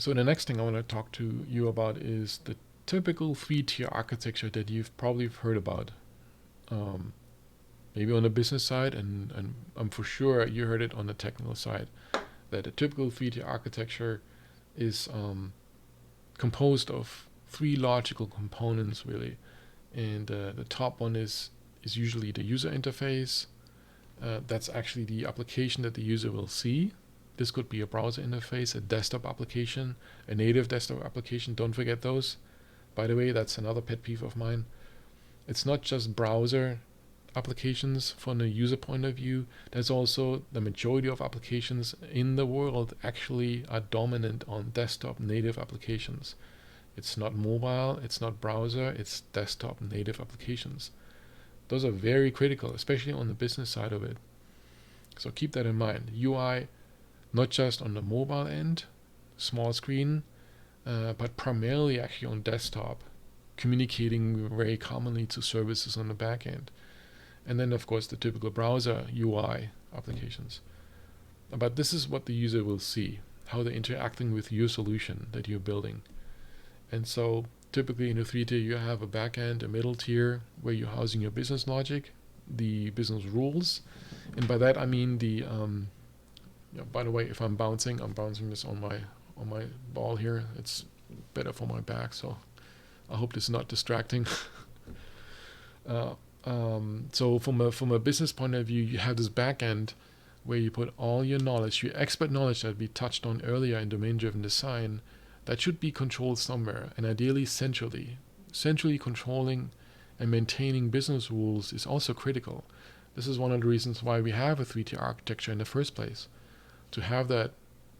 So the next thing I want to talk to you about is the typical three-tier architecture that you've probably heard about. Um, Maybe on the business side, and I'm for sure you heard it on the technical side, that a typical three-tier architecture is composed of three logical components, really. And the top one is usually the user interface. That's actually the application that the user will see. This could be a browser interface, a desktop application, a native desktop application. Don't forget those. By the way, that's another pet peeve of mine. It's not just browser applications from the user point of view. There's also the majority of applications in the world actually are dominant on desktop native applications. It's not mobile, it's not browser, it's desktop native applications. Those are very critical, especially on the business side of it. So keep that in mind. UI, not just on the mobile end, small screen, but primarily actually on desktop, communicating very commonly to services on the back end. And then, of course, the typical browser UI applications. But this is what the user will see, how they're interacting with your solution that you're building. And so typically in a three-tier, you have a backend, a middle tier, where you're housing your business logic, the business rules. And by that, I mean by the way, if I'm bouncing this on my ball here. It's better for my back, so I hope this is not distracting. So from a business point of view, you have this backend where you put all your knowledge, your expert knowledge that we touched on earlier in domain-driven design, that should be controlled somewhere, and ideally centrally. Centrally controlling and maintaining business rules is also critical. This is one of the reasons why we have a three-tier architecture in the first place, to have that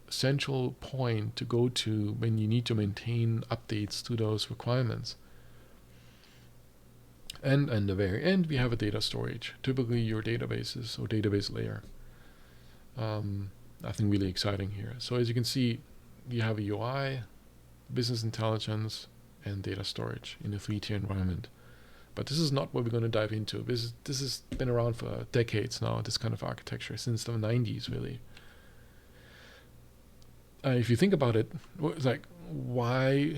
central point to go to when you need to maintain updates to those requirements. And at the very end, we have a data storage, typically your databases or database layer. Nothing really exciting here. So as you can see, you have a UI, business intelligence, and data storage in a three-tier environment. But this is not what we're going to dive into. This has been around for decades now, this kind of architecture, since the 90s, really. If you think about it, it's like, why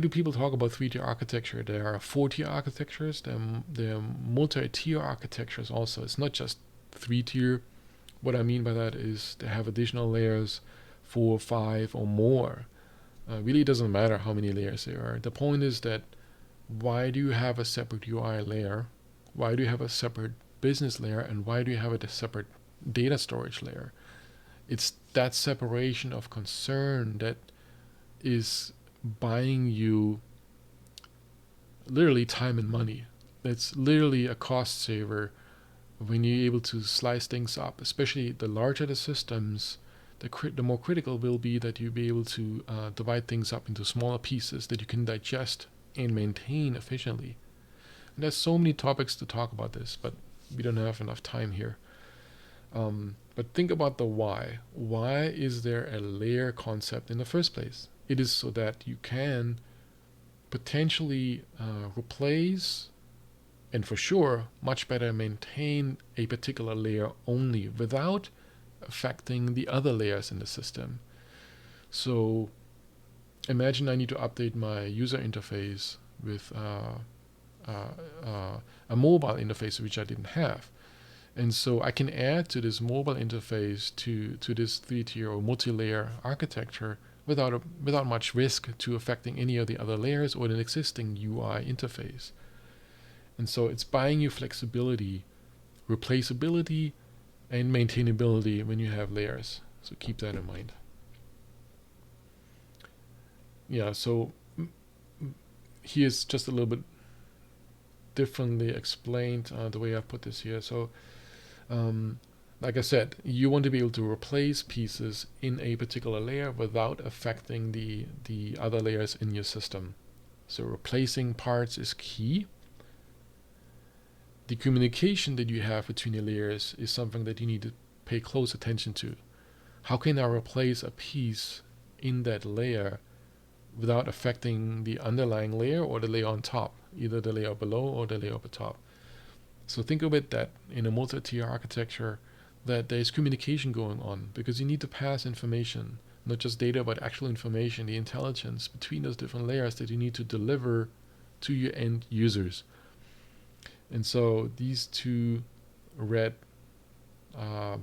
do people talk about three-tier architecture? There are four-tier architectures, there are multi-tier architectures also. It's not just three-tier. What I mean by that is they have additional layers, 4, 5, or more. Really doesn't matter how many layers there are. The point is that why do you have a separate UI layer? Why do you have a separate business layer? And why do you have a separate data storage layer? It's that separation of concern that is buying you literally time and money. It's literally a cost saver when you're able to slice things up, especially the larger the systems, the more critical will be that you be able to divide things up into smaller pieces that you can digest and maintain efficiently. And there's so many topics to talk about this, but we don't have enough time here. But think about the why. Why is there a layer concept in the first place? It is so that you can potentially replace and for sure much better maintain a particular layer only without affecting the other layers in the system. So imagine I need to update my user interface with a mobile interface which I didn't have. And so I can add to this mobile interface to this three-tier or multi-layer architecture without much risk to affecting any of the other layers or an existing UI interface. And so it's buying you flexibility, replaceability, and maintainability when you have layers. So keep that in mind. Yeah, so here's just a little bit differently explained the way I've put this here. So like I said, you want to be able to replace pieces in a particular layer without affecting the other layers in your system. So replacing parts is key. The communication that you have between the layers is something that you need to pay close attention to. How can I replace a piece in that layer without affecting the underlying layer or the layer on top, either the layer below or the layer up top? So think of it that in a multi-tier architecture that there's communication going on because you need to pass information not just data, but actual information, the intelligence between those different layers that you need to deliver to your end users. And so these two red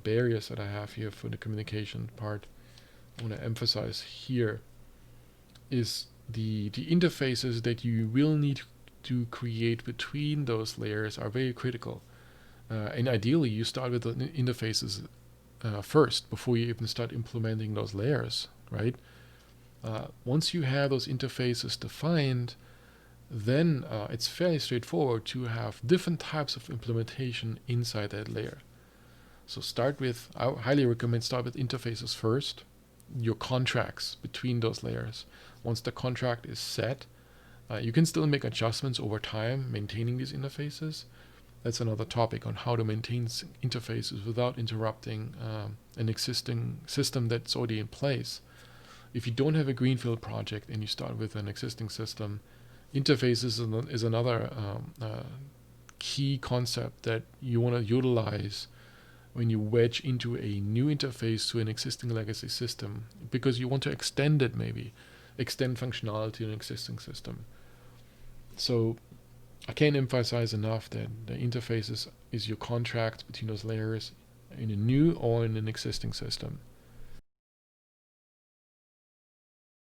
barriers that I have here for the communication part, I want to emphasize here is the interfaces that you will need to create between those layers are very critical. And ideally, you start with the interfaces first before you even start implementing those layers, right? Once you have those interfaces defined, then it's fairly straightforward to have different types of implementation inside that layer. So I highly recommend start with interfaces first, your contracts between those layers. Once the contract is set, you can still make adjustments over time maintaining these interfaces. That's another topic on how to maintain interfaces without interrupting an existing system that's already in place. If you don't have a greenfield project and you start with an existing system, interfaces is another key concept that you want to utilize when you wedge into a new interface to an existing legacy system, because you want to extend it, maybe extend functionality in an existing system. So I can't emphasize enough that the interfaces is your contract between those layers in a new or in an existing system.